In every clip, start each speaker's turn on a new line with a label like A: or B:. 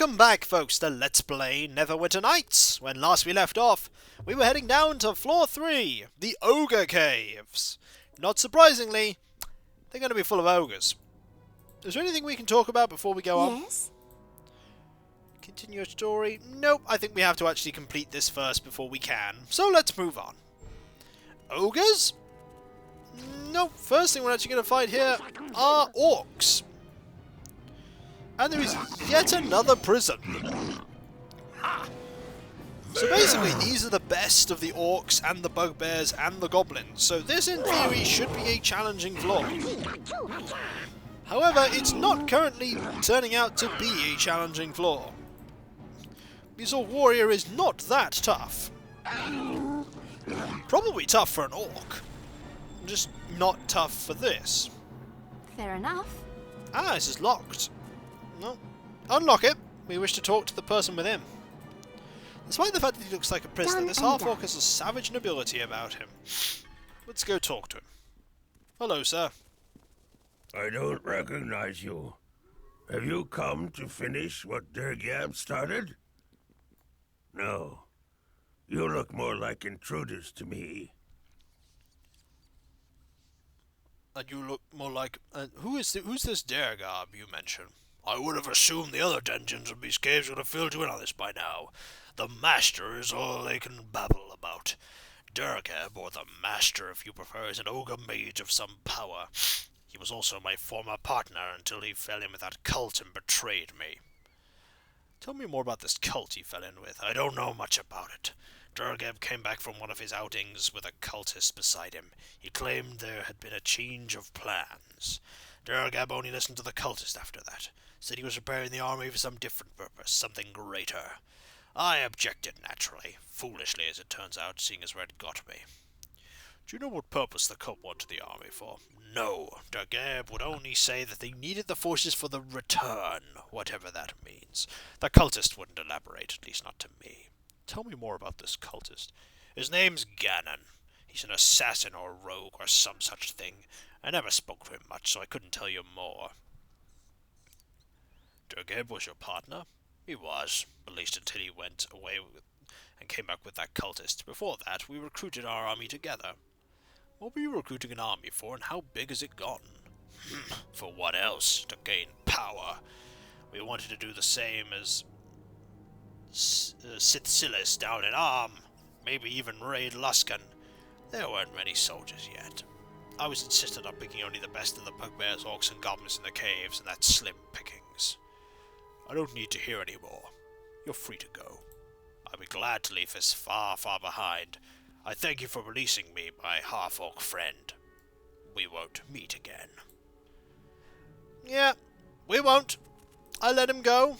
A: Welcome back, folks, to Let's Play Neverwinter Nights. When last we left off, we were heading down to floor 3, the ogre caves. Not surprisingly, they're going to be full of ogres. Is there anything we can talk about before we go on?
B: Yes.
A: Continue your story? Nope, I think we have to actually complete this first before we can. So let's move on. Ogres? Nope, first thing we're actually going to fight here are orcs. And there is yet another prison. So basically, these are the best of the orcs and the bugbears and the goblins. So this, in theory, should be a challenging floor. However, it's not currently turning out to be a challenging floor. Because a warrior is not that tough. Probably tough for an orc. Just not tough for this.
B: Fair enough.
A: Ah, this is locked. No. Unlock it. We wish to talk to the person within. Despite the fact that he looks like a prisoner, this half-orc has a savage nobility about him. Let's go talk to him. Hello, sir.
C: I don't recognize you. Have you come to finish what Durab started? No. You look more like intruders to me.
A: And you look more like... who's this Durab you mentioned? I would have assumed the other dungeons of these caves would have filled you in on this by now. The Master is all they can babble about. Durab, or the Master if you prefer, is an ogre mage of some power. He was also my former partner until he fell in with that cult and betrayed me. Tell me more about this cult he fell in with. I don't know much about it. Durab came back from one of his outings with a cultist beside him. He claimed there had been a change of plans. Durab only listened to the cultist after that. Said he was preparing the army for some different purpose, something greater. I objected, naturally. Foolishly, as it turns out, seeing as where it got me. Do you know what purpose the cult wanted the army for? No. Durab would only say that they needed the forces for the return, whatever that means. The cultist wouldn't elaborate, at least not to me. Tell me more about this cultist. His name's Ganon. He's an assassin or rogue or some such thing. I never spoke to him much, so I couldn't tell you more. Durab was your partner? He was, at least until he went away and came back with that cultist. Before that, we recruited our army together. What were you recruiting an army for, and how big has it gotten? For what else? To gain power. We wanted to do the same as Sithsilis down in Arm. Maybe even raid Luskan. There weren't many soldiers yet. I was insistent on picking only the best of the bugbears, orcs, and goblins in the caves, and that's slim pickings. I don't need to hear any more. You're free to go. I'll be glad to leave this far, far behind. I thank you for releasing me, my half-orc friend. We won't meet again. Yeah, we won't. I let him go.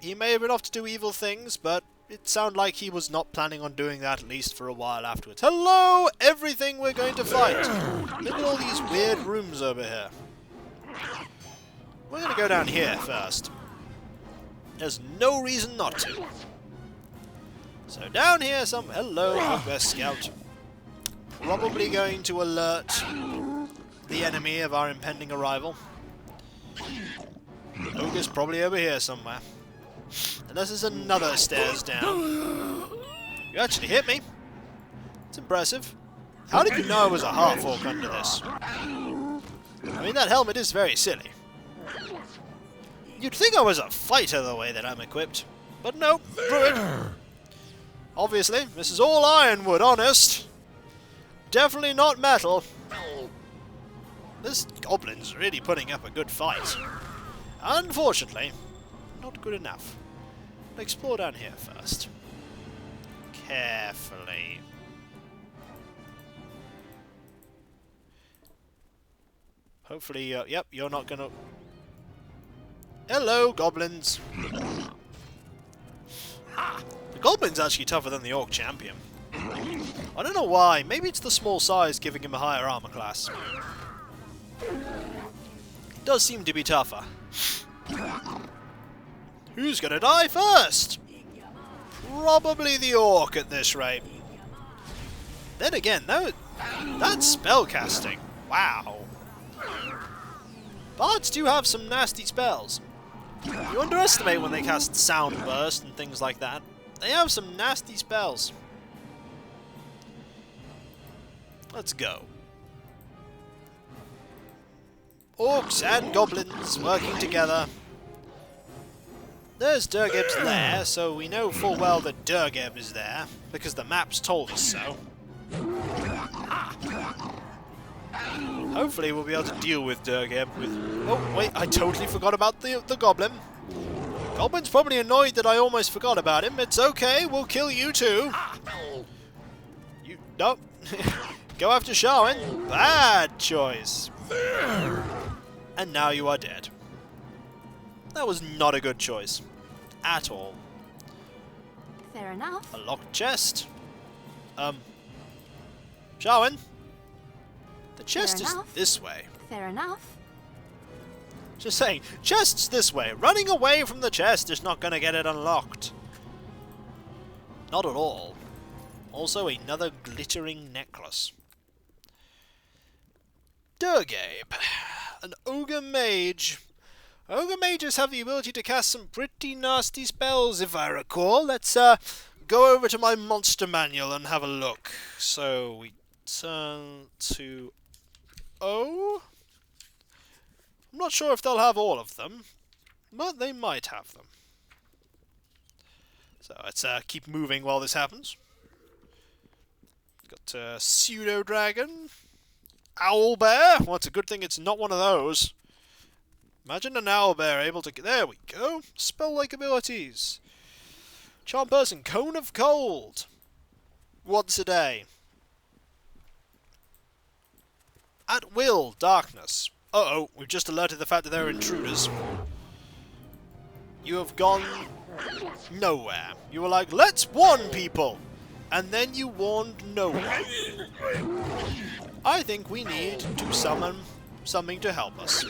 A: He may have been off to do evil things, but it sounded like he was not planning on doing that, at least for a while afterwards. Hello, everything we're going to fight. Look at all these weird rooms over here. We're going to go down here first. There's no reason not to. So down here, hello, bugbear scout. Probably going to alert the enemy of our impending arrival. Ogre's probably over here somewhere. Unless there's another stairs down. You actually hit me. It's impressive. How did you know I was a half-orc under this? I mean, that helmet is very silly. You'd think I was a fighter the way that I'm equipped. But no, Druid. Obviously, this is all ironwood, honest. Definitely not metal. This goblin's really putting up a good fight. Unfortunately, not good enough. I'll explore down here first. Carefully. Hopefully, yep, you're not gonna... Hello, goblins! The goblin's actually tougher than the orc champion. I don't know why. Maybe it's the small size giving him a higher armor class. It does seem to be tougher. Who's gonna die first? Probably the orc at this rate. Then again, that's spellcasting. Wow. Bards do have some nasty spells. You underestimate when they cast Sound Burst and things like that. They have some nasty spells. Let's go. Orcs and goblins working together. There's Durgab's lair, so we know full well that Durgab is there, because the maps told us so. Hopefully we'll be able to deal with Durgab with... Oh, wait, I totally forgot about the goblin. Goblin's probably annoyed that I almost forgot about him. It's okay, we'll kill you too. You... Nope. Go after Sharwyn. Bad choice. And now you are dead. That was not a good choice. At all.
B: Fair enough.
A: A locked chest. Sharwyn? The chest is this way.
B: Fair enough.
A: Just saying, chest's this way. Running away from the chest is not going to get it unlocked. Not at all. Also, another glittering necklace. Durgabe. An ogre mage. Ogre mages have the ability to cast some pretty nasty spells, if I recall. Let's go over to my monster manual and have a look. So we turn to O. I'm not sure if they'll have all of them, but they might have them. So let's keep moving while this happens. Got pseudo dragon, owl bear. Well, it's a good thing it's not one of those. Imagine an owlbear able to... There we go. Spell-like abilities. Charm person. Cone of cold. Once a day. At will. Darkness. Uh-oh. We've just alerted the fact that there are intruders. You have gone nowhere. You were like, let's warn people. And then you warned no one. I think we need to summon something to help us.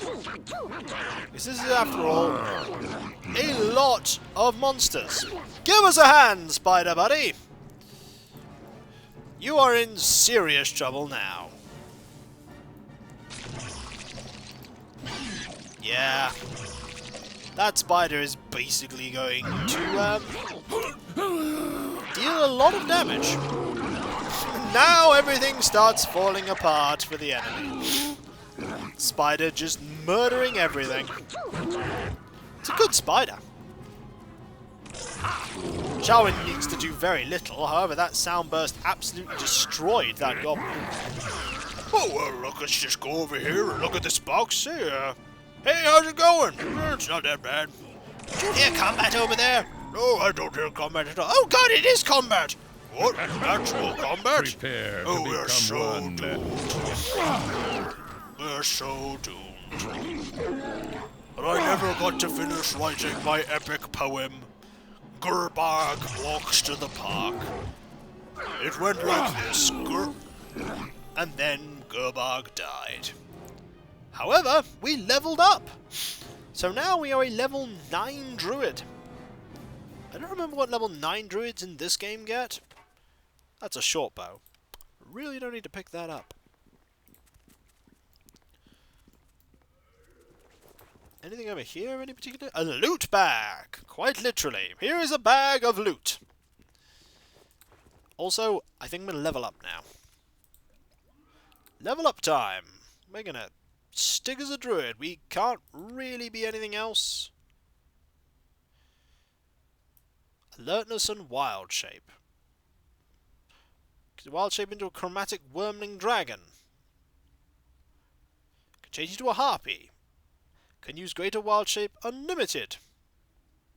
A: This is, after all, a lot of monsters. Give us a hand, Spider Buddy! You are in serious trouble now. Yeah. That spider is basically going to, deal a lot of damage. Now everything starts falling apart for the enemy. Spider just murdering everything. It's a good spider. Sharwyn needs to do very little, however that sound burst absolutely destroyed that goblin. Oh well, look, let's just go over here and look at this box here. Hey, how's it going? It's not that bad. Did you hear combat over there? No, I don't hear combat at all. Oh god, it is combat! What? Actual combat?
D: Prepare
A: oh,
D: to
A: we're so
D: one.
A: doomed. We're so doomed. But I never got to finish writing my epic poem, Gerbag Walks to the Park. It went like this, and then Gerbag died. However, we leveled up. So now we are a level 9 Druid. I don't remember what level 9 Druids in this game get. That's a short bow. Really don't need to pick that up. Anything over here, any particular? A loot bag! Quite literally. Here is a bag of loot. Also, I think I'm going to level up now. Level up time. We're going to stick as a druid. We can't really be anything else. Alertness and wild shape. Wild shape into a chromatic wormling dragon. Can change into a harpy. Can use greater wild shape unlimited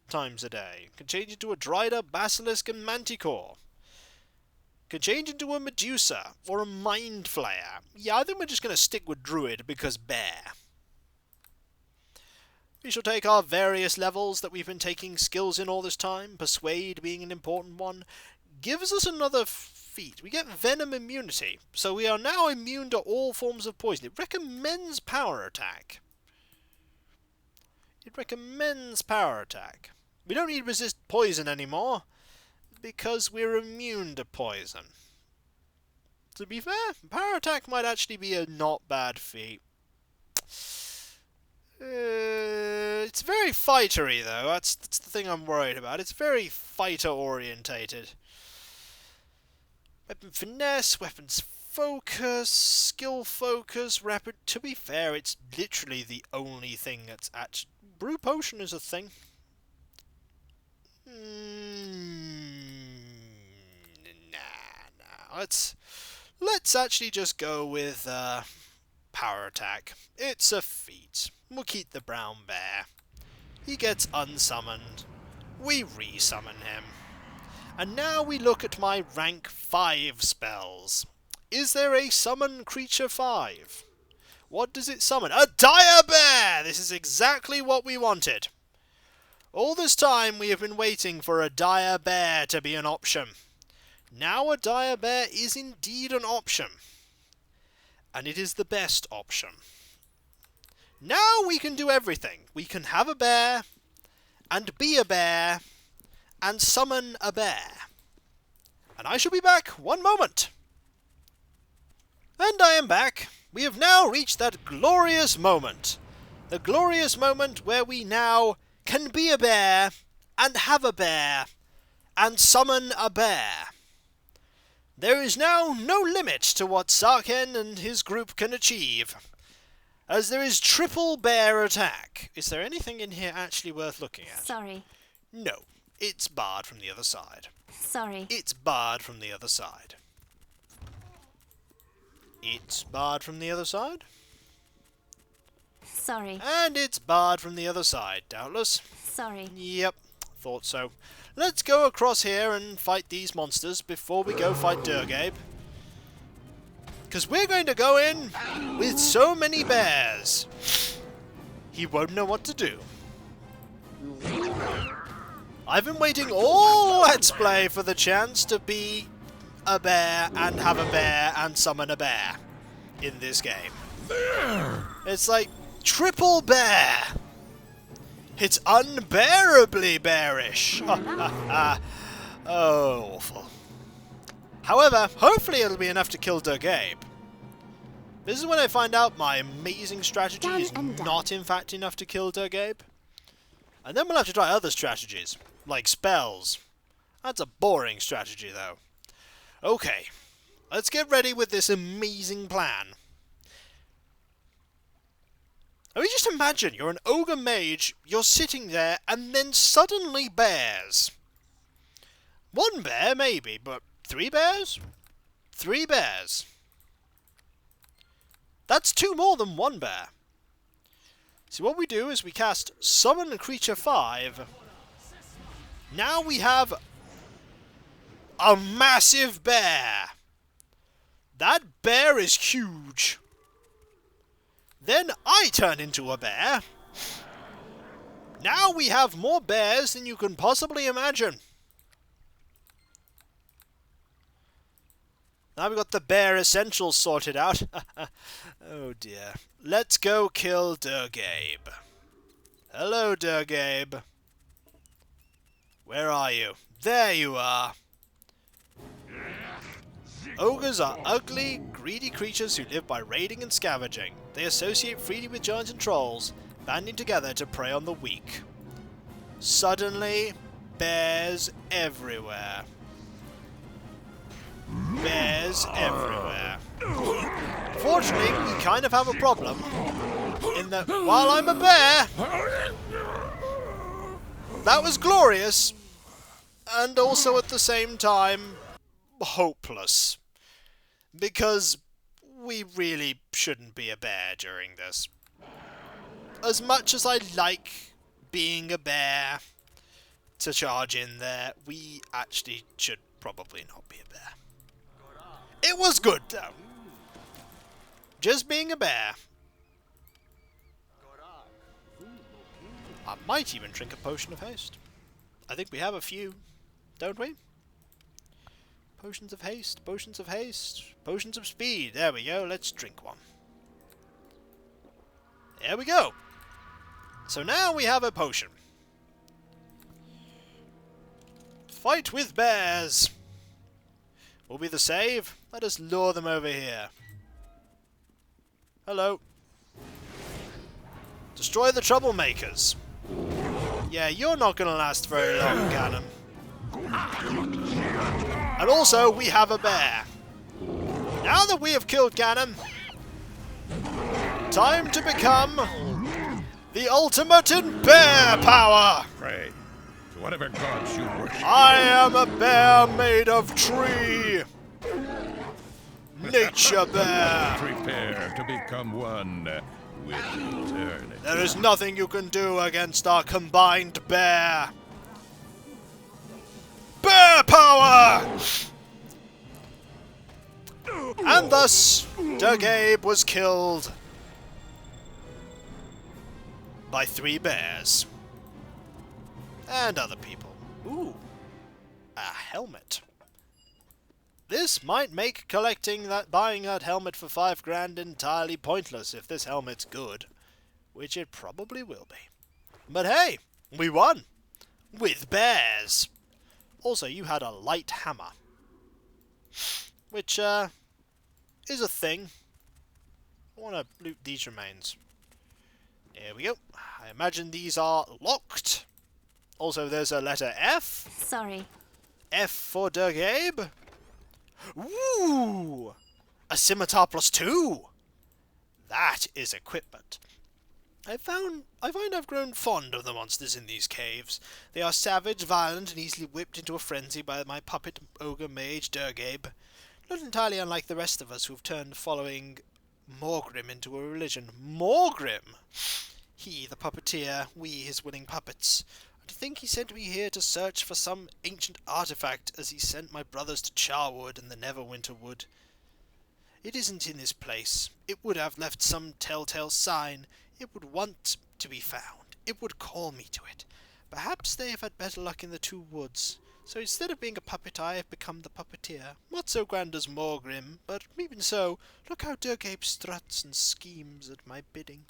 A: times a day. Can change into a drider, basilisk, and manticore. Can change into a medusa or a mind flayer. Yeah, I think we're just going to stick with druid because bear. We shall take our various levels that we've been taking skills in all this time, persuade being an important one, gives us another feat. We get venom immunity, so we are now immune to all forms of poison. It recommends power attack. It recommends power attack. We don't need resist poison anymore, because we're immune to poison. To be fair, power attack might actually be a not bad feat. It's very fightery, though. That's the thing I'm worried about. It's very fighter-orientated. Weapon finesse, weapons focus, skill focus, rapid... To be fair, it's literally the only thing that's actually... Brew potion is a thing. Nah. Let's actually just go with power attack. It's a feat. We'll keep the brown bear. He gets unsummoned. We resummon him. And now we look at my rank 5 spells. Is there a summon creature 5? What does it summon? A dire bear! This is exactly what we wanted. All this time we have been waiting for a dire bear to be an option. Now a dire bear is indeed an option. And it is the best option. Now we can do everything. We can have a bear, and be a bear, and summon a bear. And I shall be back one moment. And I am back. We have now reached that glorious moment. The glorious moment where we now can be a bear, and have a bear, and summon a bear. There is now no limit to what sar'ken and his group can achieve, as there is triple bear attack. Is there anything in here actually worth looking at?
B: Sorry.
A: No, it's barred from the other side.
B: Sorry.
A: It's barred from the other side. It's barred from the other side.
B: Sorry.
A: And it's barred from the other side, doubtless.
B: Sorry.
A: Yep, thought so. Let's go across here and fight these monsters before we go fight Durab. Because we're going to go in with so many bears. He won't know what to do. I've been waiting all Let's Play for the chance to be a bear and have a bear and summon a bear in this game. It's like triple bear. It's unbearably bearish. Oh, awful. However, hopefully it'll be enough to kill Durab. This is when I find out my amazing strategy is not in fact enough to kill Durab. And then we'll have to try other strategies, like spells. That's a boring strategy though. Okay, let's get ready with this amazing plan. I mean, just imagine you're an ogre mage, you're sitting there, and then suddenly bears. One bear, maybe, but 3 bears? 3 bears. That's 2 more than 1 bear. See, what we do is we cast Summon Creature 5. Now we have a massive bear. That bear is huge. Then I turn into a bear. Now we have more bears than you can possibly imagine. Now we've got the bear essentials sorted out. Oh dear. Let's go kill Durab. Hello, Durab. Where are you? There you are. Ogres are ugly, greedy creatures who live by raiding and scavenging. They associate freely with giants and trolls, banding together to prey on the weak. Suddenly, bears everywhere. Bears everywhere. Fortunately, we kind of have a problem, in that while I'm a bear, that was glorious, and also at the same time, hopeless. Because we really shouldn't be a bear during this. As much as I like being a bear to charge in there, we actually should probably not be a bear. It was good though. Just being a bear. I might even drink a potion of haste. I think we have a few, don't we? Potions of haste, potions of haste, potions of speed. There we go, let's drink one. There we go. So now we have a potion. Fight with bears. Will be the save. Let us lure them over here. Hello. Destroy the troublemakers. Yeah, you're not going to last very long, Ganon. And also, we have a bear. Now that we have killed Ganon, time to become the ultimate in bear power!
D: Pray to whatever gods you worship.
A: I am a bear made of tree! Nature bear!
D: Prepare to become one with eternity.
A: There is nothing you can do against our combined bear! Bear power! And thus, Durab was killed by 3 bears. And other people. Ooh, a helmet. This might make buying that helmet for 5 grand entirely pointless if this helmet's good. Which it probably will be. But hey, we won! With bears! Also, you had a light hammer. Which, is a thing. I want to loot these remains. There we go. I imagine these are locked. Also, there's a letter F.
B: Sorry.
A: F for Durab. Ooh! A scimitar +2! That is equipment. I find I've grown fond of the monsters in these caves. They are savage, violent, and easily whipped into a frenzy by my puppet ogre mage Durab. Not entirely unlike the rest of us who've turned following Morgrim into a religion. Morgrim! He, the puppeteer, we, his willing puppets. To think he sent me here to search for some ancient artifact as he sent my brothers to Charwood and the Neverwinter wood. It isn't in this place. It would have left some telltale sign. It would want to be found. It would call me to it. Perhaps they have had better luck in the 2 woods. So instead of being a puppet, I have become the puppeteer. Not so grand as Morgrim, but even so, look how Durab struts and schemes at my bidding.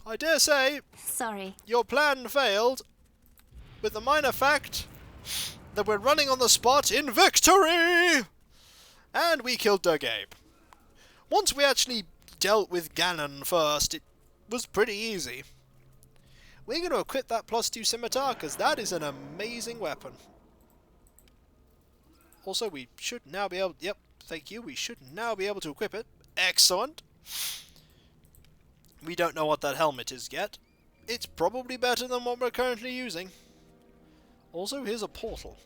A: I dare say
B: Sorry.
A: your plan failed, with the minor fact that we're running on the spot in victory! And we killed Durab. Once we actually dealt with Ganon first, it was pretty easy. We're going to equip that +2 scimitar, because that is an amazing weapon. Also, we should now be able... Yep, thank you. We should now be able to equip it. Excellent. We don't know what that helmet is yet. It's probably better than what we're currently using. Also, here's a portal.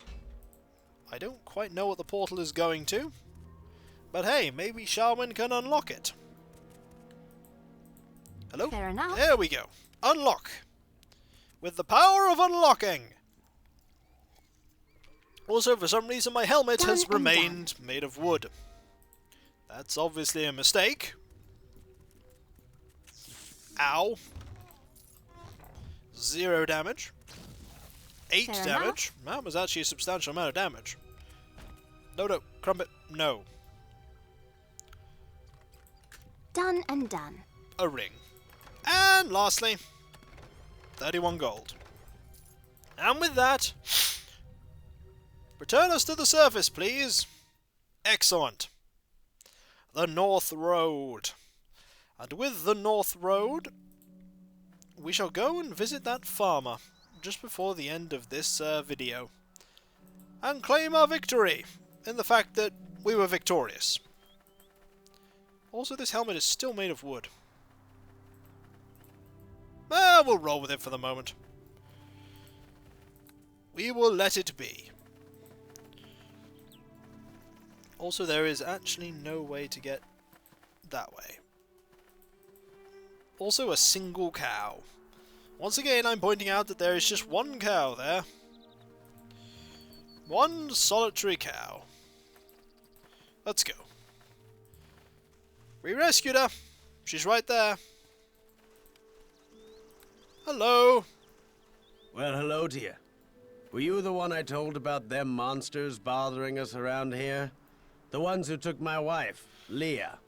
A: I don't quite know what the portal is going to. But hey, maybe Sharwyn can unlock it. Hello?
B: Fair enough.
A: There we go. Unlock. With the power of unlocking. Also, for some reason, my helmet
B: Done
A: has
B: and
A: remained made of wood. That's obviously a mistake. Ow. 0 damage. 8
B: Fair
A: damage. That was actually a substantial amount of damage. No, Crumpet, no.
B: Done and done.
A: A ring. And lastly, 31 gold. And with that, return us to the surface, please. Excellent. The North Road. And with the North Road, we shall go and visit that farmer just before the end of this video. And claim our victory in the fact that we were victorious. Also, this helmet is still made of wood. We'll roll with it for the moment. We will let it be. Also, there is actually no way to get that way. Also, a single cow. Once again, I'm pointing out that there is just one cow there. One solitary cow. Let's go. We rescued her. She's right there. Hello.
E: Well, hello to you. Were you the one I told about them monsters bothering us around here? The ones who took my wife, Leah.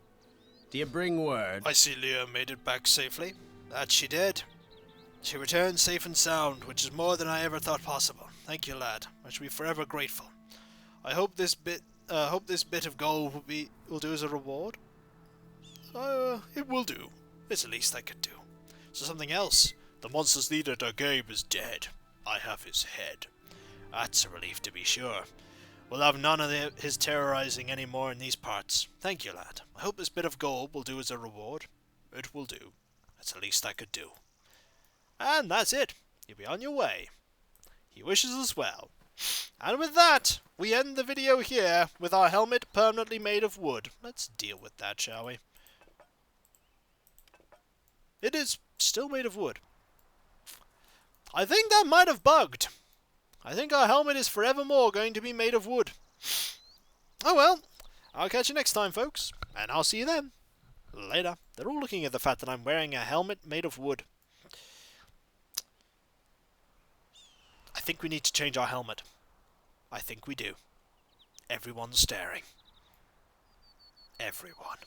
E: Do you bring word?
A: I see Leah made it back safely. That she did. She returned safe and sound, which is more than I ever thought possible. Thank you, lad. I shall be forever grateful. I hope this bit of gold will do as a reward. It will do. It's the least I could do. So something else. The monster's leader, Durab, is dead. I have his head. That's a relief to be sure. We'll have none of his terrorizing any more in these parts. Thank you, lad. I hope this bit of gold will do as a reward. It will do. That's the least I could do. And that's it. You'll be on your way. He wishes us well. And with that, we end the video here with our helmet permanently made of wood. Let's deal with that, shall we? It is still made of wood. I think that might have bugged. I think our helmet is forevermore going to be made of wood. Oh well, I'll catch you next time, folks, and I'll see you then. Later. They're all looking at the fact that I'm wearing a helmet made of wood. I think we need to change our helmet. I think we do. Everyone's staring. Everyone.